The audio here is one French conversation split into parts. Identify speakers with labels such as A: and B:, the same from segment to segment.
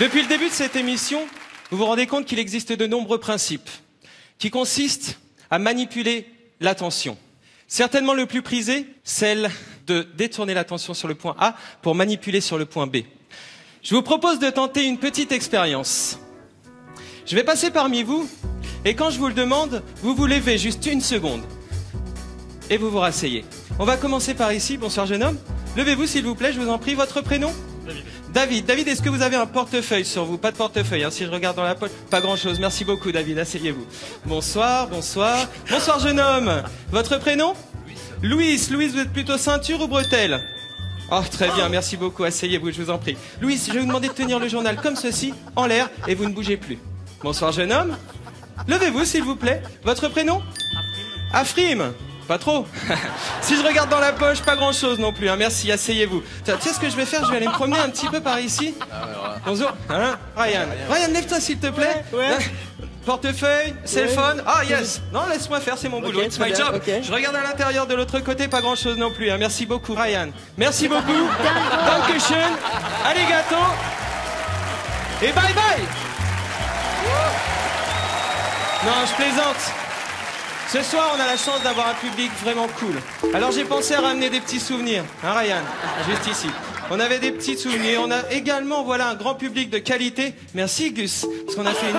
A: Depuis le début de cette émission, vous vous rendez compte qu'il existe de nombreux principes qui consistent à manipuler l'attention. Certainement le plus prisé, celle de détourner l'attention sur le point A pour manipuler sur le point B. Je vous propose de tenter une petite expérience. Je vais passer parmi vous et quand je vous le demande, vous vous levez juste une seconde et vous vous rasseyez. On va commencer par ici. Bonsoir jeune homme. Levez-vous s'il vous plaît, je vous en prie. Votre prénom ? David. David, est-ce que vous avez un portefeuille sur vous? Pas de portefeuille, hein, si je regarde dans la poche. Pas grand-chose. Merci beaucoup, David. Asseyez-vous. Bonsoir, bonsoir. Bonsoir, jeune homme. Votre prénom? Louis. Louis, vous êtes plutôt ceinture ou bretelle? Oh, très bien. Merci beaucoup. Asseyez-vous, je vous en prie. Louis, je vais vous demander de tenir le journal comme ceci, en l'air, et vous ne bougez plus. Bonsoir, jeune homme. Levez-vous, s'il vous plaît. Votre prénom? Afrim. Pas trop. Si je regarde dans la poche, pas grand-chose non plus. Hein. Merci, asseyez-vous. Tu sais ce que je vais faire? Je vais aller me promener un petit peu par ici. Bonjour. Hein, Ryan. Ryan, lève-toi s'il te plaît.
B: Ouais.
A: Portefeuille, cellphone. Ah yes. Non, laisse-moi faire, c'est mon boulot. It's my job.
B: Okay.
A: Je regarde à l'intérieur de l'autre côté, pas grand-chose non plus. Hein. Merci beaucoup, Ryan. Merci beaucoup. Dankeschön. Arigato. Et bye bye. Non, je plaisante. Ce soir, on a la chance d'avoir un public vraiment cool. Alors j'ai pensé à ramener des petits souvenirs, hein Ryan, juste ici. On avait des petits souvenirs, on a également voilà un grand public de qualité. Merci Gus, parce qu'on a fait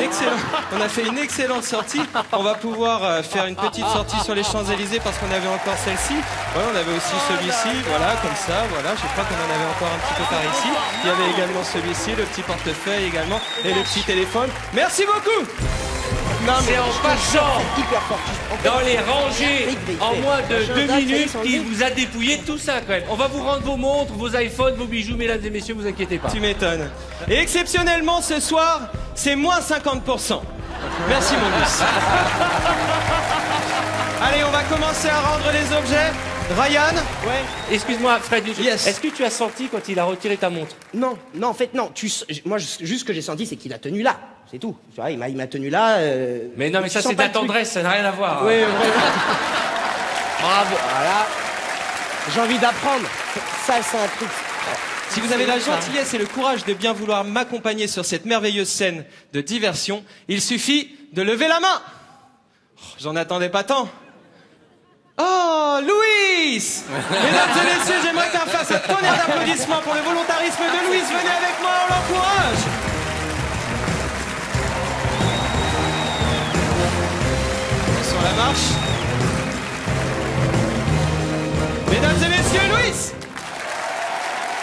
A: une excellente sortie. On va pouvoir faire une petite sortie sur les Champs-Élysées parce qu'on avait encore celle-ci. Voilà, on avait aussi celui-ci, voilà, comme ça, voilà. Je crois qu'on en avait encore un petit peu par ici. Il y avait également celui-ci, le petit portefeuille également, et le petit téléphone. Merci beaucoup.
C: Non, mais en passant
B: hyper fort.
C: dans les rangées en moins de 2 minutes qu'il vous a dépouillé tout ça quand même. On va vous rendre vos montres, vos iPhones, vos bijoux, mesdames et messieurs, vous inquiétez pas.
A: Tu m'étonnes. Et exceptionnellement ce soir, c'est moins 50%. Merci mon Gus. Allez, on va commencer à rendre les objets. Ryan?
C: Ouais. Excuse-moi, Fred,
A: Yes.
C: est-ce que tu as senti quand il a retiré ta montre?
B: Non, non, en fait, non. Moi, juste ce que j'ai senti, c'est qu'il a tenu là. C'est tout. Tu vois, il m'a tenu là.
C: Mais non, mais ça, c'est de la tendresse, ça n'a rien à voir.
B: Oui, bravo. Voilà. J'ai envie d'apprendre. Ça, c'est un truc.
A: Si vous avez la gentillesse et le courage de bien vouloir m'accompagner sur cette merveilleuse scène de diversion, il suffit de lever la main. Oh, j'en attendais pas tant. Oh, Louis! Mesdames et messieurs, j'aimerais qu'on fasse un tonnerre d'applaudissements pour le volontarisme de Louis. Venez avec moi, on l'encourage. Sur la marche. Mesdames et messieurs, Louis!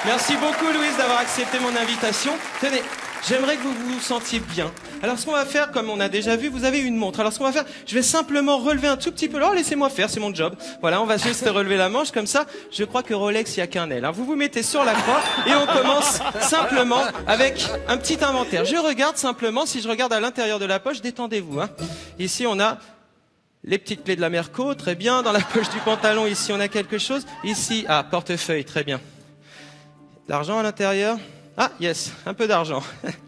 A: Merci beaucoup, Louis, d'avoir accepté mon invitation. Tenez, j'aimerais que vous vous sentiez bien. Alors, ce qu'on va faire, comme on a déjà vu, vous avez une montre. Alors, ce qu'on va faire, je vais simplement relever un tout petit peu. Oh, laissez-moi faire, c'est mon job. Voilà, on va juste relever la manche comme ça. Je crois que Rolex, il n'y a qu'un L. Hein. Vous vous mettez sur la croix et on commence simplement avec un petit inventaire. Je regarde simplement, si je regarde à l'intérieur de la poche, détendez-vous. Hein. Ici, on a les petites clés de la Merco, très bien. Dans la poche du pantalon, ici, on a quelque chose. Ici, ah, portefeuille, très bien. L'argent à l'intérieur. Ah, yes, un peu d'argent.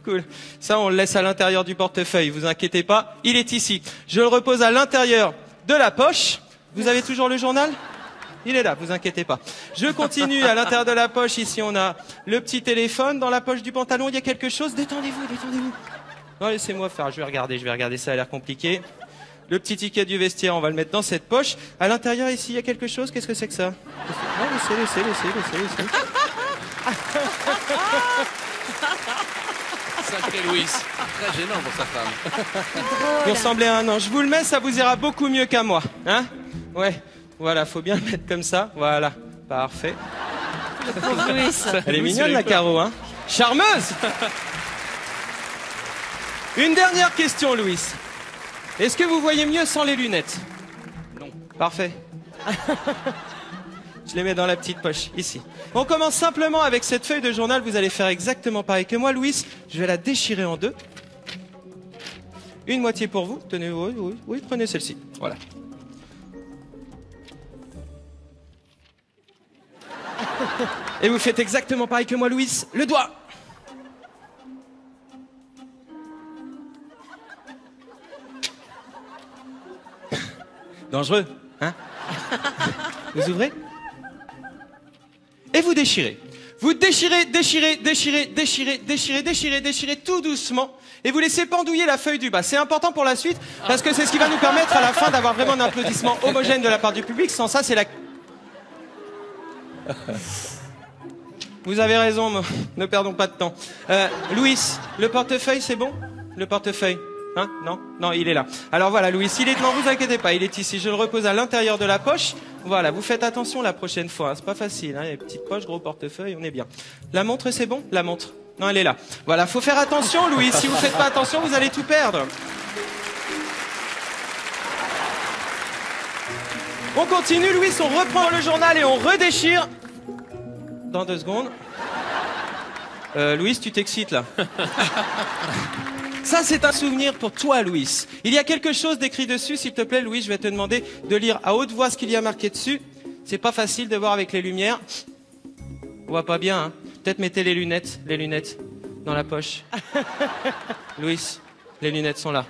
A: Cool. Ça, on le laisse à l'intérieur du portefeuille. Vous inquiétez pas, il est ici. Je le repose à l'intérieur de la poche. Vous avez toujours le journal? Il est là, vous inquiétez pas. Je continue à l'intérieur de la poche. Ici, on a le petit téléphone. Dans la poche du pantalon, il y a quelque chose. Détendez-vous, détendez-vous. Non, laissez-moi faire. Je vais regarder. Ça a l'air compliqué. Le petit ticket du vestiaire, on va le mettre dans cette poche. À l'intérieur, ici, il y a quelque chose. Qu'est-ce que c'est que ça? Non, laissez.
D: Sacré Louis, très gênant pour sa femme.
A: Vous ressemblez à un ange. Je vous le mets, ça vous ira beaucoup mieux qu'à moi. Hein? Ouais, voilà, faut bien le mettre comme ça. Voilà, parfait. Elle est mignonne la Caro, hein? Charmeuse! Une dernière question, Louis. Est-ce que vous voyez mieux sans les lunettes? Non. Parfait. Je les mets dans la petite poche, ici. On commence simplement avec cette feuille de journal. Vous allez faire exactement pareil que moi, Louis. Je vais la déchirer en deux. Une moitié pour vous. Tenez, oui, prenez celle-ci. Voilà. Et vous faites exactement pareil que moi, Louis. Le doigt. Dangereux, hein? Vous ouvrez? Et vous déchirez. Vous déchirez, déchirez, déchirez, déchirez, déchirez, déchirez, déchirez tout doucement et vous laissez pendouiller la feuille du bas. C'est important pour la suite parce que c'est ce qui va nous permettre à la fin d'avoir vraiment un applaudissement homogène de la part du public. Sans ça, c'est la... Vous avez raison, ne perdons pas de temps. Louis, le portefeuille, c'est bon? Le portefeuille? Hein? Non? Non, il est là. Alors voilà, Louis, il est... Non, vous inquiétez pas, il est ici. Je le repose à l'intérieur de la poche. Voilà, vous faites attention la prochaine fois. Hein. C'est pas facile, hein. Il y a une petite poche, gros portefeuille, on est bien. La montre, c'est bon? La montre? Non, elle est là. Voilà, faut faire attention, Louis. Si vous faites pas attention, vous allez tout perdre. On continue, Louis, on reprend le journal et on redéchire. Dans 2 secondes. Louis, tu t'excites, là. Ça, c'est un souvenir pour toi, Louis. Il y a quelque chose d'écrit dessus, s'il te plaît, Louis, je vais te demander de lire à haute voix ce qu'il y a marqué dessus. C'est pas facile de voir avec les lumières. On voit pas bien, hein. Peut-être mettez les lunettes dans la poche. Louis, les lunettes sont là.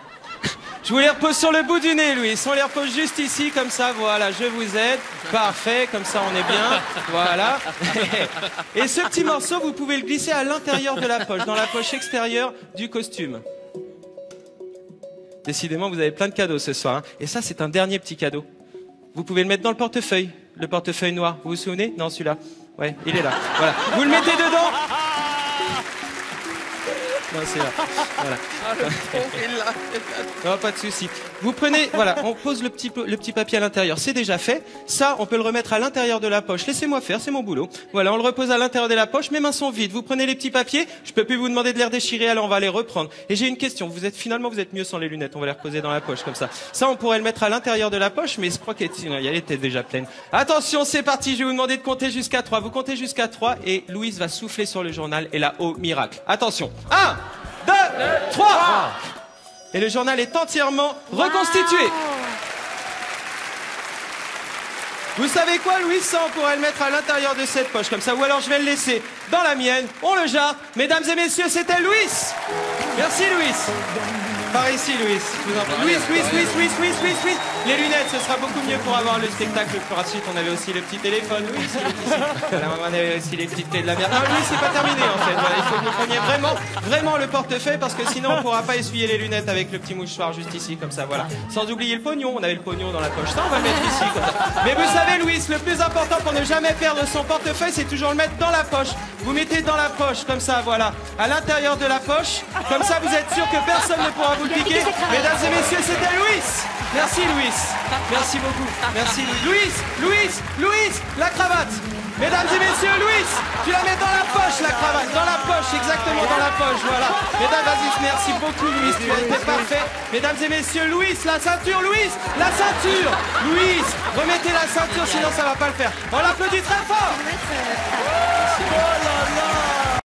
A: Je vous les repose sur le bout du nez, Louis. On les repose juste ici, comme ça, voilà, je vous aide. Parfait, comme ça on est bien. Voilà. Et ce petit morceau, vous pouvez le glisser à l'intérieur de la poche, dans la poche extérieure du costume. Décidément, vous avez plein de cadeaux ce soir. Hein. Et ça, c'est un dernier petit cadeau. Vous pouvez le mettre dans le portefeuille noir. Vous vous souvenez? Non, celui-là. Ouais, il est là. Voilà. Vous le mettez dedans. Non, c'est là. Voilà. Non, pas de souci. Vous prenez, voilà, on pose le petit papier à l'intérieur. C'est déjà fait. Ça, on peut le remettre à l'intérieur de la poche. Laissez-moi faire, c'est mon boulot. Voilà, on le repose à l'intérieur de la poche. Mes mains sont vides. Vous prenez les petits papiers. Je peux plus vous demander de les redéchirer. Alors, on va les reprendre. Et j'ai une question. Vous êtes mieux sans les lunettes. On va les reposer dans la poche comme ça. Ça, on pourrait le mettre à l'intérieur de la poche, mais je crois qu'elle était déjà pleine. Attention, c'est parti. Je vais vous demander de compter jusqu'à 3. Vous comptez jusqu'à 3 et Louise va souffler sur le journal. Et là, au miracle. Attention. 1, 2, 3. Et le journal est entièrement reconstitué. Vous savez quoi, Louis? Ça, on pourrait le mettre à l'intérieur de cette poche, comme ça. Ou alors, je vais le laisser dans la mienne. On le jarte. Mesdames et messieurs, c'était Louis. Merci, Louis. Par ici, Louis. Je vous en prie. Louis. Les lunettes, ce sera beaucoup mieux pour avoir le spectacle. Pour ensuite, on avait aussi le petit téléphone. Louis, il est ici. Voilà, on avait aussi les petites clés de la merde. Non, Louis, c'est pas terminé, en fait. Voilà, il faut que vous preniez vraiment le portefeuille, parce que sinon, on pourra pas essuyer les lunettes avec le petit mouchoir juste ici, comme ça, voilà. Sans oublier le pognon. On avait le pognon dans la poche. Ça, on va le mettre ici, comme ça. Mais vous savez, Louis, le plus important pour ne jamais perdre son portefeuille, c'est toujours le mettre dans la poche. Vous mettez dans la poche, comme ça, voilà. À l'intérieur de la poche. Comme ça, vous êtes sûr que personne ne pourra vous le piquer. Mesdames et messieurs, c'était Louis. Merci, Louis. Merci beaucoup. Merci, Louis, la cravate. Mesdames et messieurs, Louis, tu la mets dans la poche, la cravate. Dans la poche, exactement dans la poche, voilà. Mesdames, vas-y, merci beaucoup, Louis, tu as été parfait. Mesdames et messieurs, Louis, la ceinture, Louis, la ceinture. Louis, remettez la ceinture, sinon ça va pas le faire. On l'applaudit très fort.